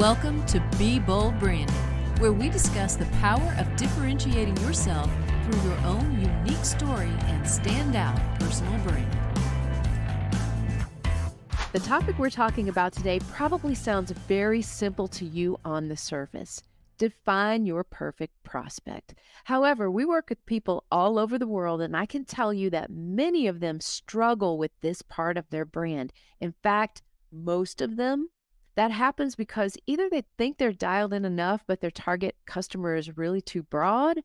Welcome to Be Bold Branding, where we discuss the power of differentiating yourself through your own unique story and standout personal brand. The topic we're talking about today probably sounds very simple to you on the surface. Define your perfect prospect. However, we work with people all over the world, and I can tell you that many of them struggle with this part of their brand. In fact, most of them, that happens because either they think they're dialed in enough, but their target customer is really too broad,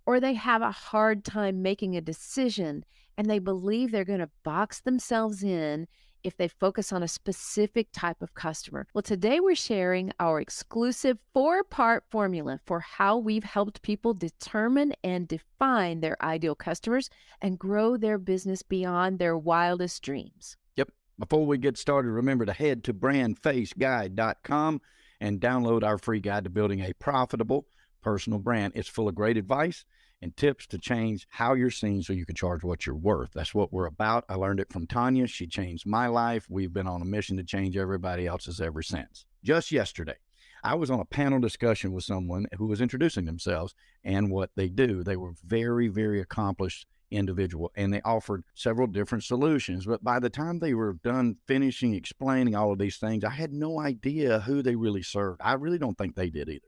or they have a hard time making a decision and they believe they're going to box themselves in if they focus on a specific type of customer. Well, today we're sharing our exclusive 4-part formula for how we've helped people determine and define their ideal customers and grow their business beyond their wildest dreams. Yep. Before we get started, remember to head to brandfaceguide.com and download our free guide to building a profitable personal brand. It's full of great advice and tips to change how you're seen so you can charge what you're worth. That's what we're about. I learned it from Tanya. She changed my life. We've been on a mission to change everybody else's ever since. Just yesterday, I was on a panel discussion with someone who was introducing themselves and what they do. They were very, very accomplished individual, and they offered several different solutions. But by the time they were done finishing explaining all of these things, I had no idea who they really served. I really don't think they did either.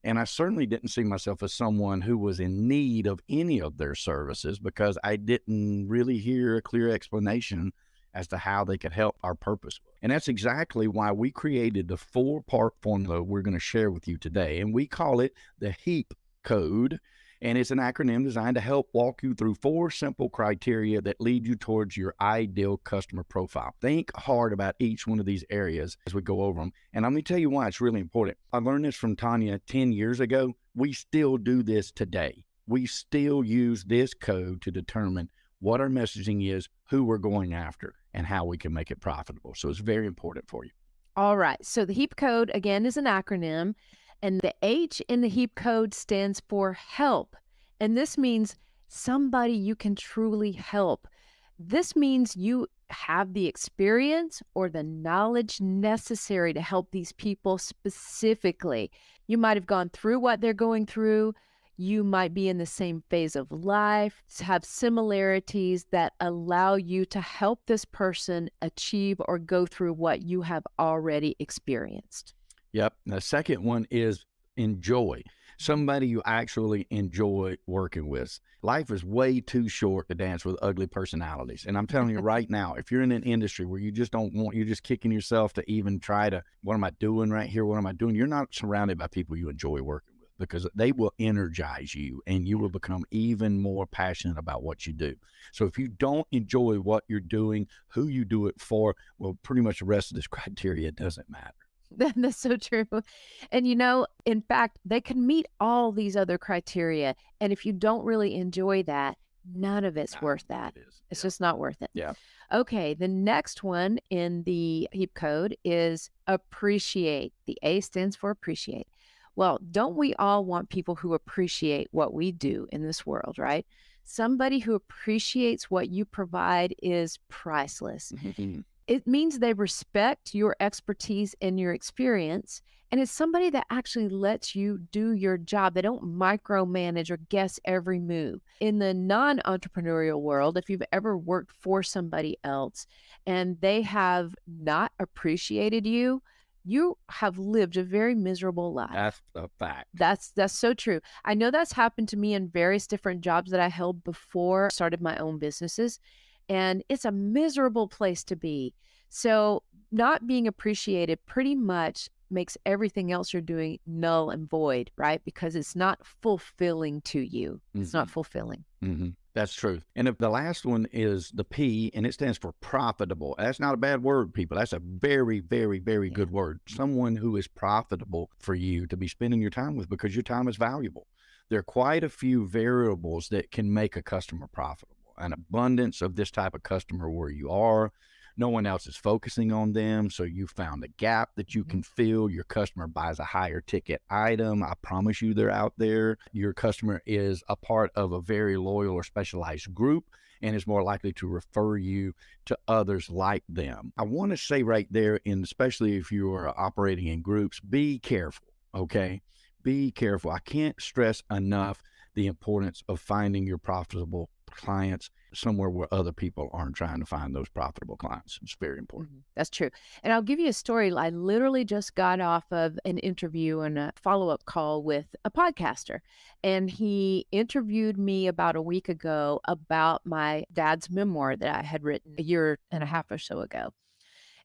And I certainly didn't see myself as someone who was in need of any of their services because I didn't really hear a clear explanation as to how they could help our purpose. And that's exactly why we created the 4-part formula we're going to share with you today. And we call it the HEAP Code. And it's an acronym designed to help walk you through 4 simple criteria that lead you towards your ideal customer profile. Think hard about each one of these areas as we go over them. And I'm going to tell you why it's really important. I learned this from Tanya 10 years ago. We still do this today. We still use this code to determine what our messaging is, who we're going after, and how we can make it profitable. So it's very important for you. All right. So the HEAP Code, again, is an acronym. And the H in the HEAP Code stands for help. And this means somebody you can truly help. This means you have the experience or the knowledge necessary to help these people specifically. You might have gone through what they're going through. You might be in the same phase of life, have similarities that allow you to help this person achieve or go through what you have already experienced. Yep. The second one is enjoy. Somebody you actually enjoy working with. Life is way too short to dance with ugly personalities. And I'm telling you right now, if you're in an industry where you just don't want, you're just kicking yourself to even try to, what am I doing right here? What am I doing? You're not surrounded by people you enjoy working with because they will energize you and you will become even more passionate about what you do. So if you don't enjoy what you're doing, who you do it for, well, pretty much the rest of this criteria doesn't matter. That's so true. And in fact, they can meet all these other criteria. And if you don't really enjoy that, none of it's worth that. It's just not worth it. Yeah. Okay. The next one in the HEAP Code is appreciate. The A stands for appreciate. Well, don't we all want people who appreciate what we do in this world, right? Somebody who appreciates what you provide is priceless. It means they respect your expertise and your experience, and it's somebody that actually lets you do your job. They don't micromanage or guess every move. In the non-entrepreneurial world, if you've ever worked for somebody else and they have not appreciated you, you have lived a very miserable life. That's a fact. That's so true. I know that's happened to me in various different jobs that I held before I started my own businesses. And it's a miserable place to be. So not being appreciated pretty much makes everything else you're doing null and void, right? Because it's not fulfilling to you. It's not fulfilling. That's true. And if the last one is the P, and it stands for profitable. That's not a bad word, people. That's a very, very, very good word. Someone who is profitable for you to be spending your time with because your time is valuable. There are quite a few variables that can make a customer profitable. An abundance of this type of customer where you are. No one else is focusing on them, so you found a gap that you can fill. Your customer buys a higher ticket item. I promise you they're out there. Your customer is a part of a very loyal or specialized group, and is more likely to refer you to others like them. I want to say right there, and especially if you are operating in groups, be careful, okay? Be careful. I can't stress enough the importance of finding your profitable clients somewhere where other people aren't trying to find those profitable clients. It's very important. That's true. And I'll give you a story. I literally just got off of an interview and a follow-up call with a podcaster. And he interviewed me about a week ago about my dad's memoir that I had written a year and a half or so ago.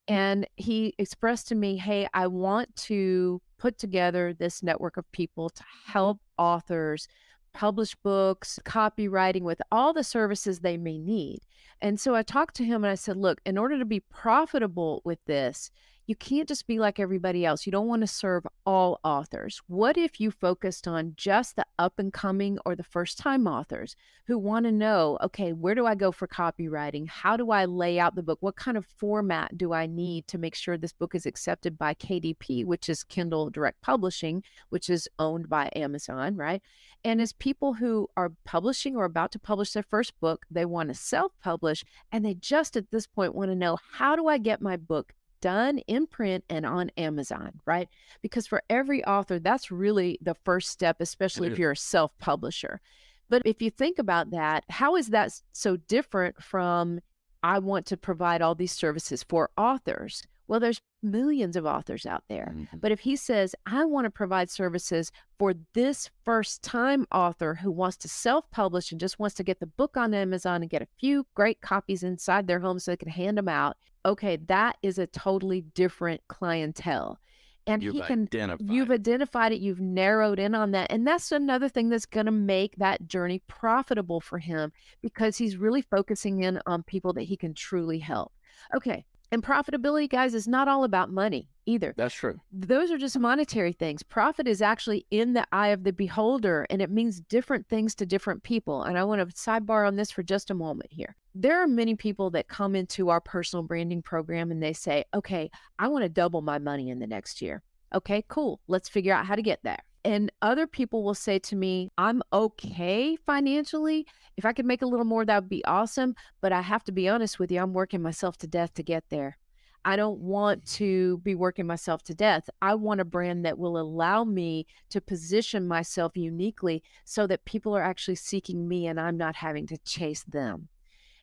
And he expressed to me, hey, I want to put together this network of people to help authors publish books, copywriting, with all the services they may need. And so I talked to him and I said, look, in order to be profitable with this, you can't just be like everybody else. You don't want to serve all authors. What if you focused on just the up and coming or the first time authors who want to know, okay, where do I go for copywriting? How do I lay out the book? What kind of format do I need to make sure this book is accepted by KDP, which is Kindle Direct Publishing, which is owned by Amazon, right? And as people who are publishing or about to publish their first book, they want to self-publish, and they just at this point want to know, how do I get my book done in print and on Amazon, right? Because for every author, that's really the first step, especially if you're a self-publisher. But if you think about that, how is that so different from, I want to provide all these services for authors? Well, there's millions of authors out there. But if he says, I want to provide services for this first-time author who wants to self-publish and just wants to get the book on Amazon and get a few great copies inside their home so they can hand them out, okay, that is a totally different clientele. And you've identified it, you've narrowed in on that. And that's another thing that's going to make that journey profitable for him, because he's really focusing in on people that he can truly help. Okay. And profitability, guys, is not all about money either. That's true. Those are just monetary things. Profit is actually in the eye of the beholder, and it means different things to different people. And I want to sidebar on this for just a moment here. There are many people that come into our personal branding program and they say, okay, I want to double my money in the next year. Okay, cool. Let's figure out how to get there. And other people will say to me, I'm okay financially. If I could make a little more, that would be awesome. But I have to be honest with you, I'm working myself to death to get there. I don't want to be working myself to death. I want a brand that will allow me to position myself uniquely so that people are actually seeking me and I'm not having to chase them.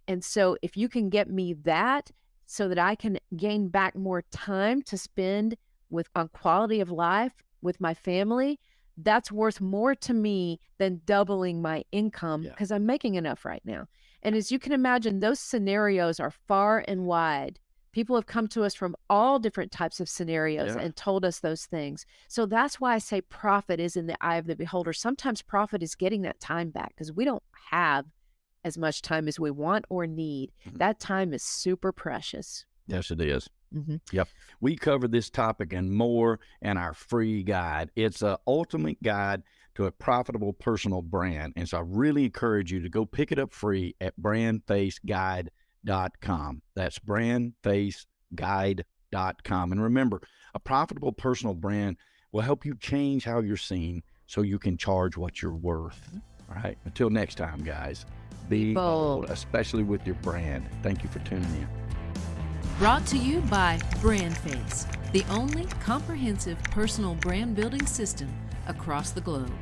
And so if you can get me that so that I can gain back more time to spend on quality of life with my family, that's worth more to me than doubling my income, because I'm making enough right now. And as you can imagine, those scenarios are far and wide. People have come to us from all different types of scenarios and told us those things. So that's why I say profit is in the eye of the beholder. Sometimes profit is getting that time back, because we don't have as much time as we want or need. That time is super precious. Yes, it is. Yep. We cover this topic and more in our free guide. It's an ultimate guide to a profitable personal brand. And so I really encourage you to go pick it up free at brandfaceguide.com. That's brandfaceguide.com. And remember, a profitable personal brand will help you change how you're seen so you can charge what you're worth. All right. Until next time, guys, be bold, especially with your brand. Thank you for tuning in. Brought to you by BrandFace, the only comprehensive personal brand building system across the globe.